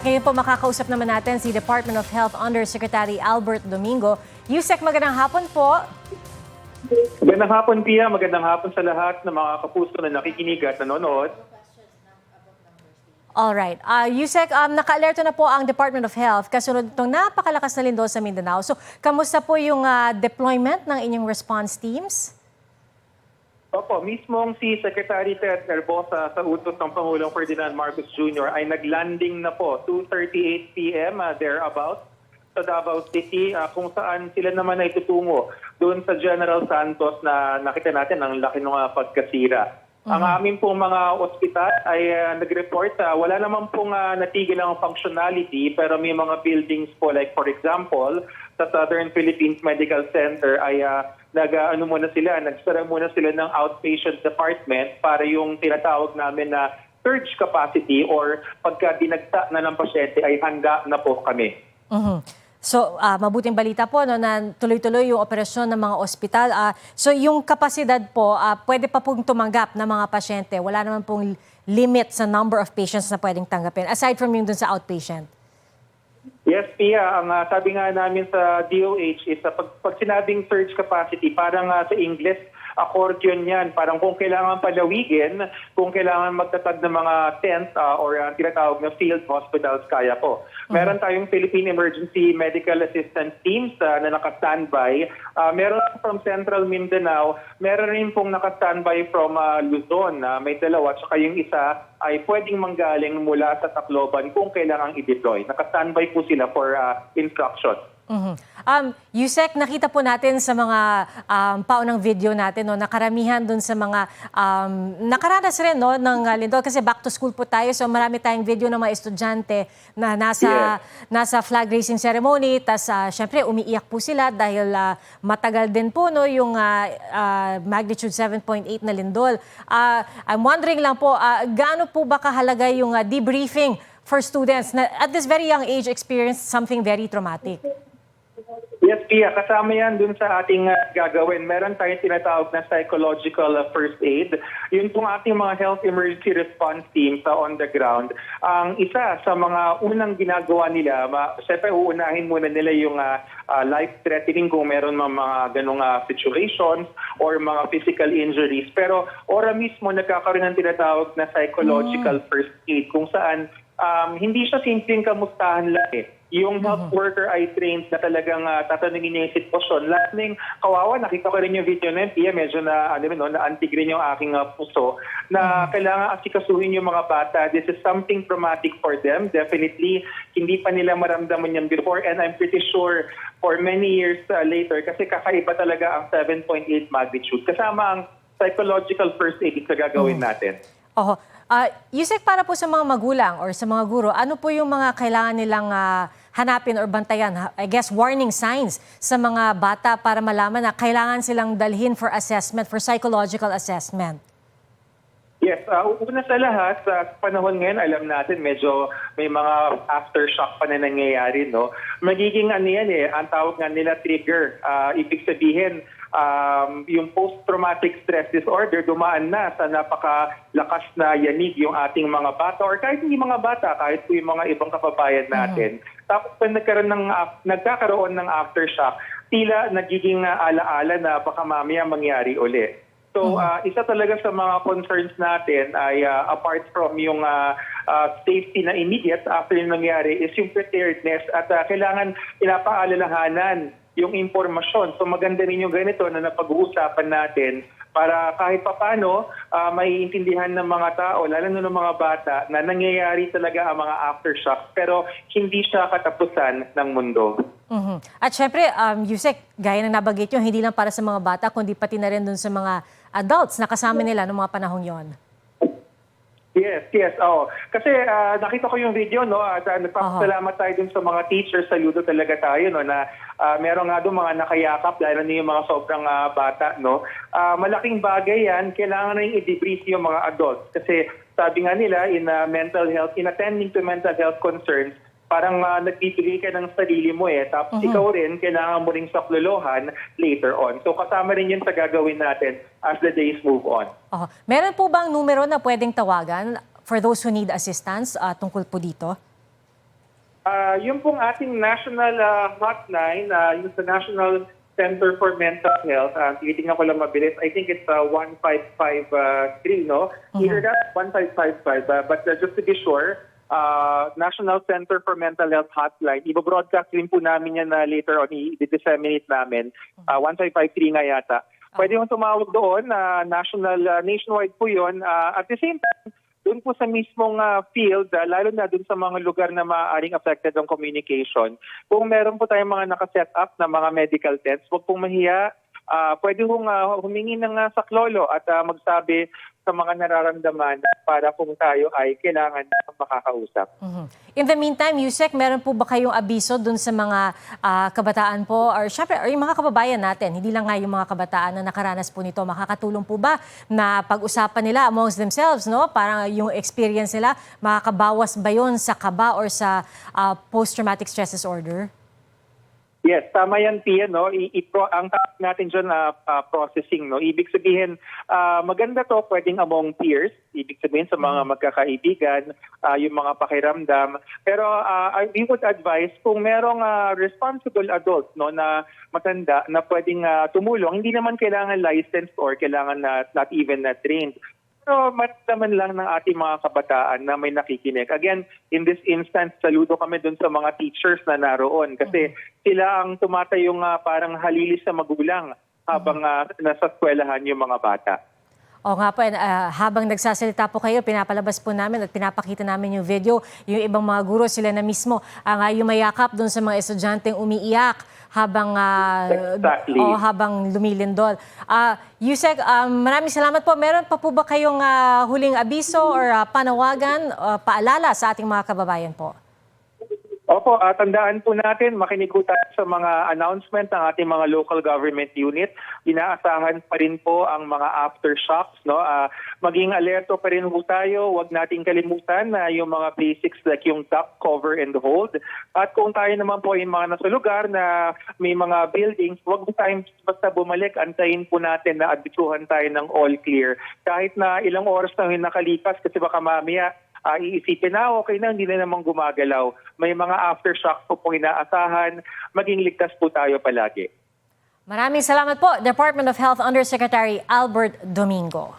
Ngayon po makakausap naman natin si Department of Health Undersecretary Albert Domingo. Yusek, magandang hapon po. Magandang hapon, Pia. Magandang hapon sa lahat ng mga kapuso na nakikinig at nanonood. Alright. Yusek, naka-alerto na po ang Department of Health kasunod itong napakalakas na lindol sa Mindanao. So, kamusta po yung deployment ng inyong response teams? Opo, mismong si Secretary Ted Herbosa sa utos ng Pangulong Ferdinand Marcos Jr. ay naglanding na po 2:38 p.m. Thereabout sa Davao City kung saan sila naman ay tutungo doon sa General Santos na nakita natin ang laki ng pagkasira. Ang aming pong mga ospital ay nag-report wala naman pong natigil ang functionality pero may mga buildings po like for example sa Southern Philippines Medical Center ay nagsara muna sila ng outpatient department para yung tinatawag namin na surge capacity or pagka dinagsa na ng pasyente ay handa na po kami. So, mabuting balita po no, na tuloy-tuloy yung operasyon ng mga ospital. So, yung kapasidad po, pwede pa pong tumanggap ng mga pasyente. Wala naman pong limit sa number of patients na pwedeng tanggapin, aside from yung dun sa outpatient. Yes, Pia. Ang sabi nga namin sa DOH is pag sinabing surge capacity, parang sa English, accordion yan. Parang kung kailangan palawigin, kung kailangan magtatag ng mga tent or tinatawag na field hospitals, kaya po. Meron tayong Philippine Emergency Medical Assistance Teams na naka-standby. Meron from Central Mindanao, meron rin pong naka-standby from Luzon. May dalawa, tsaka yung isa ay pwedeng manggaling mula sa Tacloban kung kailangang i-deploy. Naka-standby po sila for instruction. Yusek, nakita po natin sa mga paunang video natin no, nakaramihan dun sa mga nakaranas rin no, ng lindol kasi back to school po tayo so marami tayong video ng mga estudyante na nasa flag raising ceremony tas syempre umiiyak po sila dahil matagal din po no, yung magnitude 7.8 na lindol. I'm wondering lang po, gaano po ba kahalaga yung debriefing for students na at this very young age experienced something very traumatic? Yes, Pia. Kasama yan dun sa ating gagawin. Meron tayong tinatawag na psychological first aid. Yun pong ating mga health emergency response team sa on the ground. Ang isa sa mga unang ginagawa nila, syempre uunahin muna nila yung life-threatening kung meron mga ganong situations or mga physical injuries. Pero ora mismo nagkakaroon ng tinatawag na psychological first aid kung saan hindi siya simpleng kamustahan lang eh. Yung health worker ay trained na talagang tatanungin niya yung sitwasyon. Last name, kawawa, nakita ko rin yung video na yun, medyo naantig rin yung aking puso na kailangan asikasuhin yung mga bata. This is something traumatic for them. Definitely, hindi pa nila maramdaman yan before and I'm pretty sure for many years later kasi kakaiba talaga ang 7.8 magnitude. Kasama ang psychological first aid na gagawin natin. Yusek, para po sa mga magulang or sa mga guro, ano po yung mga kailangan nilang hanapin or bantayan, I guess warning signs sa mga bata para malaman na kailangan silang dalhin for assessment, for psychological assessment? Yes, una sa lahat, sa panahon ngayon, alam natin medyo may mga aftershock pa na nangyayari, no? Magiging ang tawag nga nila trigger. Ibig sabihin, yung post-traumatic stress disorder, dumaan na sa napakalakas na yanig yung ating mga bata or kahit hindi mga bata, kahit po yung mga ibang kababayan natin. Tapos pag nagkakaroon ng aftershock, tila nagiging alaala na baka mamaya mangyari uli. So, isa talaga sa mga concerns natin ay apart from yung safety na immediate after yung nangyari is yung preparedness at kailangan pinapaalalahanan yung impormasyon. So, maganda rin yung ganito na napag-uusapan natin para kahit papano maiintindihan ng mga tao, lalo na ng mga bata, na nangyayari talaga ang mga aftershock pero hindi siya katapusan ng mundo. At syempre, Yusek, gaya ng nabanggit nyo, hindi lang para sa mga bata, kundi pati na rin dun sa mga adults na kasama nila noong mga panahong yon. Yes. Kasi nakita ko yung video, no, at nagpapasalamat tayo dun sa mga teachers, saludo talaga tayo, no, na meron nga doon mga nakayakap, lalo na yung mga sobrang bata, no. Malaking bagay yan, kailangan rin i-debrief yung mga adults. Kasi sabi nga nila, in attending to mental health concerns, parang nagbibigay ka ng sarili mo tapos ikaw rin, kailangan mo ring saklolohan later on. So kasama rin yun sa gagawin natin as the days move on. Meron po bang numero na pwedeng tawagan for those who need assistance tungkol po dito? Yung pong ating national hotline, yung sa National Center for Mental Health, tinitingnan ko lang mabilis, I think it's 1553, no? Either that, 1555, but just to be sure, National Center for Mental Health Hotline, ibabroadcast rin po namin yan na later on, i-disseminate namin, 1553 nga yata. Pwede yung tumawag doon, nationwide po yun. At the same time, doon po sa mismong field, lalo na doon sa mga lugar na maaaring affected ng communication, kung meron po tayong mga nakaset up na mga medical tests, huwag pong mahiya. Pwede hong humingi ng saklolo at magsabi sa mga nararamdaman para kung tayo ay kailangan ng makakausap. In the meantime, Yusek, meron po ba kayong abiso dun sa mga kabataan po or syempre or yung mga kababayan natin, hindi lang nga yung mga kabataan na nakaranas po nito, makakatulong po ba na pag-usapan nila amongst themselves, no? Parang yung experience nila, makakabawas ba yun sa kaba or sa post-traumatic stress disorder? Yes, tama yan, Pia, no? Ang tawag natin dyan processing, no? Ibig sabihin, maganda to pwedeng among peers, ibig sabihin sa mga magkakaibigan, yung mga pakiramdam. Pero we would advise kung merong responsible adult, no, na matanda na pwedeng tumulong, hindi naman kailangan licensed or kailangan not even trained. Pero matataman lang ng ating mga kabataan na may nakikinig. Again, in this instance, saludo kami dun sa mga teachers na naroon kasi sila ang tumatayong parang halili sa magulang habang nasa eskwelahan yung mga bata. O nga po, habang nagsasalita po kayo, pinapalabas po namin at pinapakita namin yung video, yung ibang mga guro, sila na mismo ang yumayakap doon sa mga estudyanteng umiiyak habang Exactly. habang lumilindol. Yusek, maraming salamat po. Meron pa po ba kayong huling abiso or panawagan, paalala sa ating mga kababayan po? Opo, tandaan po natin, makinig po tayo sa mga announcement ng ating mga local government unit. Inaasahan pa rin po ang mga aftershocks, no? Maging alerto pa rin po tayo. Huwag nating kalimutan na yung mga basics like yung duck, cover, and hold. At kung tayo naman po yung mga nasa lugar na may mga buildings, huwag po tayong basta bumalik. Antayin po natin na abisuhan tayo ng all clear. Kahit na ilang oras na yung nakalipas kasi baka mamaya iisipin na okay na, hindi na naman gumagalaw. May mga aftershocks po pong inaasahan. Maging ligtas po tayo palagi. Maraming salamat po, Department of Health Undersecretary Albert Domingo.